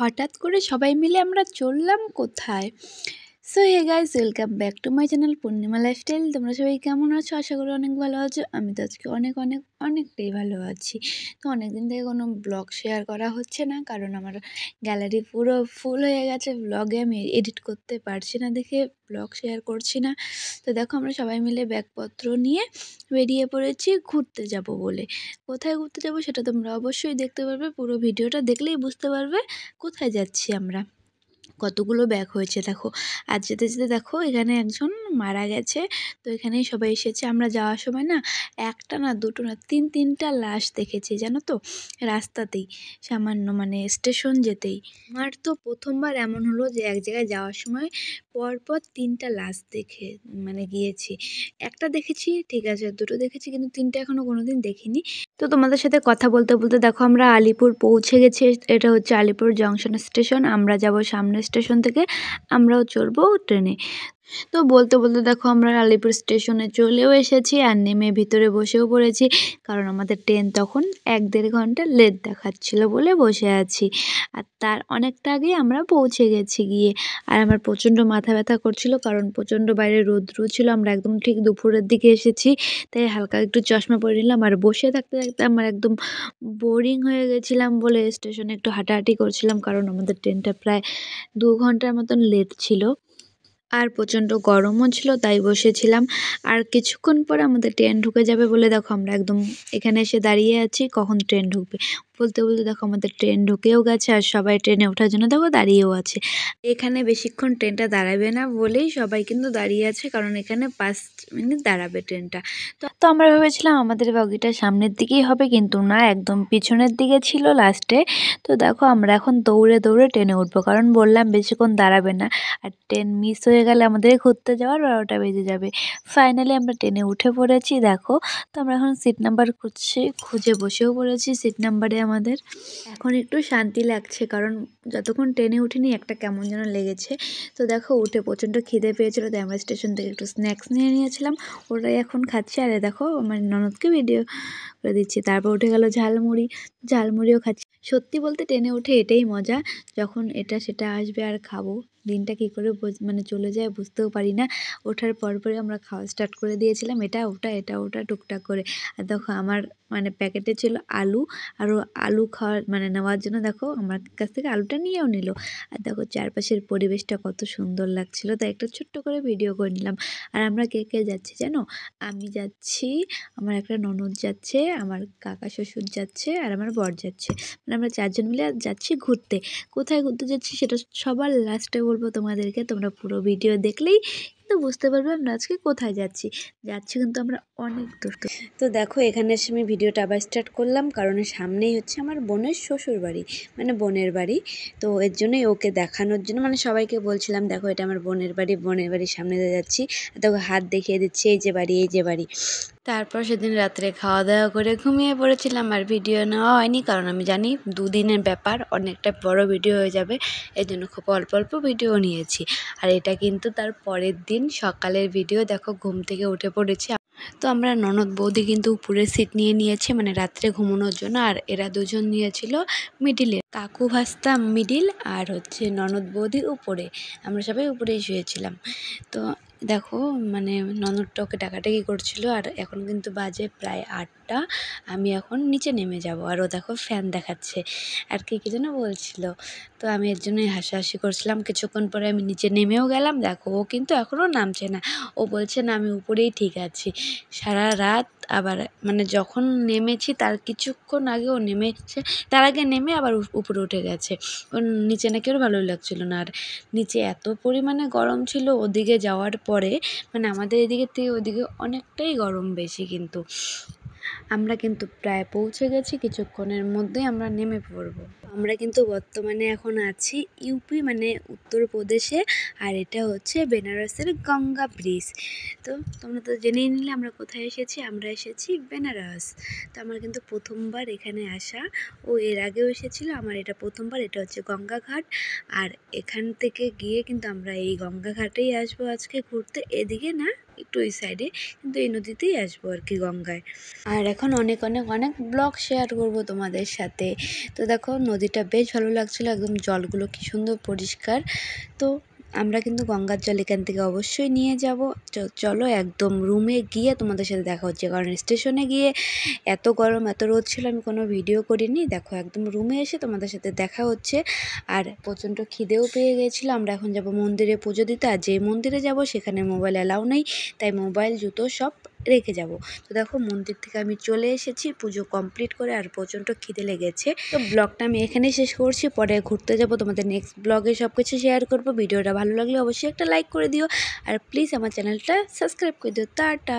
হঠাৎ করে সবাই মিলে আমরা চললাম কোথায়? So hey guys, welcome back to my channel Purnima lifestyle. তোমরা সবাই কেমন আছো? আশা করি অনেক ভালো আছো। আমি তো আজকে অনেকটাই ভালো আছি। তো অনেকদিন থেকে কোনো ব্লগ শেয়ার করা হচ্ছে না, কারণ আমার গ্যালারি পুরো ফুল হয়ে গেছে। ব্লগে আমি এডিট করতে পারছি না দেখে ব্লগ শেয়ার করছি না। তো দেখো, আমরা সবাই মিলে ব্যাগপত্র নিয়ে বেরিয়ে পড়েছি ঘুরতে যাব বলে। কোথায় ঘুরতে যাব সেটা তোমরা অবশ্যই দেখতে পারবে। পুরো ভিডিওটা দেখলেই বুঝতে পারবে কোথায় যাচ্ছি আমরা। কতগুলো ব্যাগ হয়েছে দেখো। আর যেতে যেতে দেখো এখানে একজন মারা গেছে। তো এখানেই সবাই এসেছে। আমরা যাওয়ার সময় না একটা না দুটো না তিনটা লাশ দেখেছি, জানো তো, রাস্তাতেই, সামান্য মানে স্টেশন যেতেই। আমার তো প্রথমবার এমন হলো যে এক জায়গায় যাওয়ার সময় পরপর তিনটা লাশ দেখে মানে গিয়েছি। একটা দেখেছি ঠিক আছে, দুটো দেখেছি, কিন্তু তিনটা এখনো কোনোদিন দেখিনি। তো তোমাদের সাথে কথা বলতে বলতে দেখো আমরা আলিপুর পৌঁছে গেছি। এটা হচ্ছে আলিপুর জংশন স্টেশন। আমরা যাব সামনের স্টেশন থেকে, আমরাও চড়বো ট্রেনে। তো বলতে বলতে দেখো আমরা আলিপুর স্টেশনে চলেও এসেছি আর নেমে ভিতরে বসেও পড়েছি, কারণ আমাদের ট্রেন তখন 1-1.5 ঘন্টা লেট দেখাচ্ছিল বলে বসে আছি। আর তার অনেকটা আগেই আমরা পৌঁছে গেছি গিয়ে। আর আমার প্রচণ্ড মাথা ব্যথা করছিল, কারণ প্রচণ্ড বাইরে রৌদ্র ছিল। আমরা একদম ঠিক দুপুরের দিকে এসেছি, তাই হালকা একটু চশমা পরে নিলাম। আর বসে থাকতে থাকতে আমার একদম বোরিং হয়ে গেছিলাম বলে স্টেশনে একটু হাঁটাহাঁটি করছিলাম, কারণ আমাদের ট্রেনটা প্রায় 2 ঘন্টার মতন লেট ছিল। আর প্রচণ্ড গরমও ছিল, তাই বসেছিলাম। আর কিছুক্ষণ পরে আমাদের ট্রেন ঢুকে যাবে বলে দেখো আমরা একদম এখানে এসে দাঁড়িয়ে আছি কখন ট্রেন ঢুকবে। বলতে বলতে দেখো আমাদের ট্রেন ঢুকেও গেছে, আর সবাই ট্রেনে ওঠার জন্য দেখো দাঁড়িয়েও আছে। এখানে বেশিক্ষণ ট্রেনটা দাঁড়াবে না বলেই সবাই কিন্তু দাঁড়িয়ে আছে, কারণ এখানে 5 মিনিট দাঁড়াবে ট্রেনটা। তো আমরা ভেবেছিলাম আমাদের বগিটা সামনের দিকেই হবে, কিন্তু না, একদম পিছনের দিকে ছিল লাস্টে। তো দেখো আমরা এখন দৌড়ে দৌড়ে ট্রেনে উঠবো, কারণ বললাম বেশিক্ষণ দাঁড়াবে না। আর ট্রেন মিস হয়ে গেলে আমাদের ঘুরতে যাওয়ার 12টা বেজে যাবে। ফাইনালি আমরা ট্রেনে উঠে পড়েছি দেখো। তো আমরা এখন সিট নাম্বার খুঁজে বসেও পড়েছি সিট নাম্বারে আমাদের। এখন একটু শান্তি লাগছে, কারণ যতক্ষণ ট্রেনে উঠিনি একটা কেমন যেন লেগেছে। তো দেখো উঠে প্রচণ্ড খিদে পেয়েছিলো, তাই আমরা স্টেশন থেকে একটু স্ন্যাক্স নিয়ে নিয়েছিলাম, ওটাই এখন খাচ্ছি। আর দেখো আমার ননদকে ভিডিও করে দিচ্ছি। তারপর উঠে গেল ঝালমুড়িও খাচ্ছি। সত্যি বলতে ট্রেনে উঠে এটাই মজা, যখন এটা সেটা আসবে আর খাবো, দিনটা কী করে মানে চলে যায় বুঝতেও পারি না। ওঠার পরপরই আমরা খাওয়া স্টার্ট করে দিয়েছিলাম, এটা ওটা টুকটাক করে। আর দেখো আমার মানে প্যাকেটে ছিল আলু, আর ও আলু খাওয়ার মানে নেওয়ার জন্য দেখো আমার কাছ থেকে আলুটা নিয়েও নিল। আর দেখো চারপাশের পরিবেশটা কত সুন্দর লাগছিল, তাই একটা ছোট্ট করে ভিডিও করে নিলাম। আর আমরা কে কে যাচ্ছি জানো? আমি যাচ্ছি, আমার একটা ননদ যাচ্ছে, আমার কাকা শ্বশুর যাচ্ছে, আর আমার বর যাচ্ছে। মানে আমরা 4 জন মিলে যাচ্ছি ঘুরতে। কোথায় ঘুরতে যাচ্ছি সেটা সবার লাস্টে বলবো তোমাদেরকে, তোমরা পুরো ভিডিও দেখলেই কিন্তু বুঝতে পারবে আমরা আজকে কোথায় যাচ্ছি। কিন্তু আমরা অনেক দূর। তো দেখো এখানে এসে আমি ভিডিওটা আবার স্টার্ট করলাম, কারণ সামনেই হচ্ছে আমার বোনের শ্বশুর বাড়ি, মানে বোনের বাড়ি। তো এর জন্যই ওকে দেখানোর জন্য মানে সবাইকে বলছিলাম দেখো এটা আমার বোনের বাড়ির সামনে দিয়ে যাচ্ছি। দেখো হাত দেখিয়ে দিচ্ছি, এই যে বাড়ি। তারপর সেদিন রাত্রে খাওয়া দাওয়া করে ঘুমিয়ে পড়েছিলাম, আর ভিডিও নেওয়া হয়নি, কারণ আমি জানি 2 দিনের ব্যাপার, অনেকটা বড় ভিডিও হয়ে যাবে, এর জন্য খুব অল্প অল্প ভিডিও নিয়েছি। আর এটা কিন্তু তার পরের দিন সকালের ভিডিও। দেখো ঘুম থেকে উঠে পড়েছি। তো আমরা ননদ বৌদি কিন্তু উপরের সিট নিয়ে নিয়েছে, মানে রাত্রে ঘুমানোর জন্য। আর এরা দুজন নিয়েছিল মিডিলে, কাকু ভাস্তা মিডিল, আর হচ্ছে ননদ বৌদি উপরে। আমরা সবাই উপরেই শুয়েছিলাম। তো দেখো মানে ননদটা ওকে ডাকাডাকি করছিল। আর এখন কিন্তু বাজে প্রায় 8টা। আমি এখন নিচে নেমে যাব, আর ও দেখো ফ্যান দেখাচ্ছে আর কি যেন বলছিল। তো আমি এর জন্যই হাসাহাসি করছিলাম। কিছুক্ষণ পরে আমি নিচে নেমেও গেলাম, দেখো ও কিন্তু এখনও নামছে না। ও বলছে না আমি উপরেই ঠিক আছি। সারা রাত আবার মানে যখন নেমেছি তার কিছুক্ষণ আগে ও নেমেছে, তার আগে নেমে আবার উপরে উঠে গেছে। ওর নিচে নাকি ওর ভালোই লাগছিল না। আর নিচে এত পরিমাণে গরম ছিল ওদিকে যাওয়ার পরে, মানে আমাদের এদিকের থেকে ওদিকে অনেকটাই গরম বেশি। কিন্তু আমরা কিন্তু প্রায় পৌঁছে গেছি, কিছুক্ষণের মধ্যেই আমরা নেমে পড়ব। আমরা কিন্তু বর্তমানে এখন আছি ইউপি মানে উত্তরপ্রদেশে, আর এটা হচ্ছে বেনারসের গঙ্গা ব্রিজ। তো তোমরা তো জেনেই নিলে আমরা কোথায় এসেছি, আমরা এসেছি বেনারস। তো আমার কিন্তু প্রথমবার এখানে আসা, ও এর আগেও এসেছিলো, আমার এটা প্রথমবার। এটা হচ্ছে গঙ্গা ঘাট, আর এখান থেকে গিয়ে কিন্তু আমরা এই গঙ্গা ঘাটেই আসবো আজকে ঘুরতে। এদিকে না একটু ওই সাইডে, কিন্তু এই নদীতেই আসবো আর কি, গঙ্গায়। আর এখন অনেক অনেক অনেক ব্লগ শেয়ার করব তোমাদের সাথে। তো দেখো নদীটা বেশ ভালো লাগছিলো, একদম জলগুলো কি সুন্দর পরিষ্কার। তো আমরা কিন্তু গঙ্গার জল এখান থেকে অবশ্যই নিয়ে যাব। চলো একদম রুমে গিয়ে তোমাদের সাথে দেখা হচ্ছে, কারণ স্টেশনে গিয়ে এত গরম এত রোদ ছিল, আমি কোনো ভিডিও করিনি। দেখো একদম রুমে এসে তোমাদের সাথে দেখা হচ্ছে। আর প্রচণ্ড খিদেও পেয়ে গেছিলো। আমরা এখন যাব মন্দিরে পুজো দিতে, আর যে মন্দিরে যাব সেখানে মোবাইল অ্যালাউ নেই, তাই মোবাইল জুতো সব রেখে যাব। তো দেখো মন্দির থেকে আমি চলে এসেছি পুজো কমপ্লিট করে, আর প্রচণ্ড খিদে লেগেছে। তো ব্লগটা আমি এখানেই শেষ করছি, পরে ঘুরতে যাব, তোমাদের নেক্সট ব্লগে সব কিছু শেয়ার করবো। ভিডিওটা ভালো লাগলে অবশ্যই একটা লাইক করে দিও, আর প্লিজ আমার চ্যানেলটা সাবস্ক্রাইব করে দিও। টাটা।